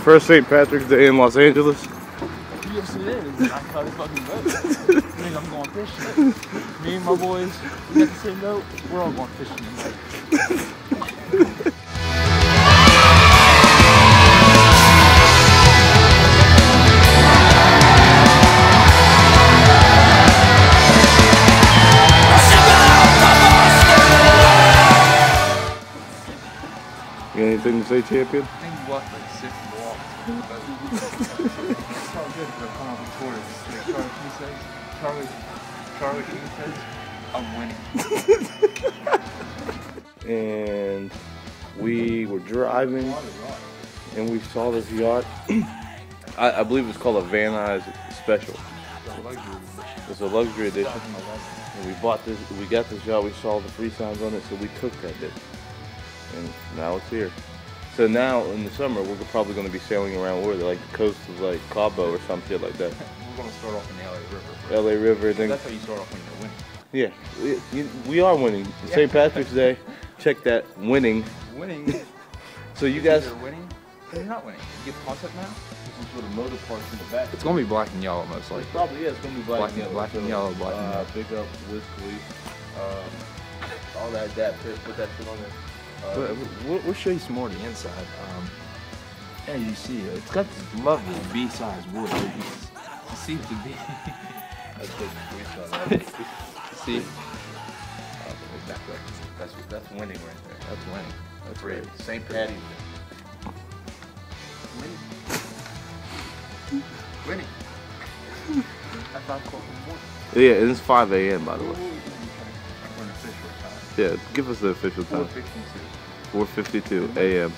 first St. Patrick's Day in Los Angeles. Yes, it is. I caught a fucking boat. I'm going fishing. Me and my boys, we got the same boat. We're all going fishing tonight. You got anything to say, champion? I think we walked like 6 blocks. It's all good for a come on tour. Charlie King says, I'm winning. And we were driving and we saw this yacht. I believe it's called a Van Nuys Special. It's a luxury edition. And we bought this, we got this yacht, we saw the free signs on it, so we took that bitch. And now it's here. So now in the summer we're probably going to be sailing around where like the coast of like Cabo or some shit like that. We're going to start off in the LA River. LA River. Then that's how you start off when you're winning. Yeah, we are winning. St. Patrick's Day. Check that, winning. Winning. So you guys. You're winning. You're not winning. You get the concept now. This is where the motor parts in the back. It's gonna be black and yellow most likely. Probably yeah. It's gonna be black and yellow. Black and yellow. Black and yellow. Big up Wiz Khalifa. All that put that shit on there. We'll show you some more of the inside. As you see, it's got this lovely B-size wood. You see the B. See? That's winning right there. That's winning. That's great. St. Patty's Day. Winning. I thought Yeah, it's 5 a.m. by the way. Yeah, give us the official time. 4:52 a.m.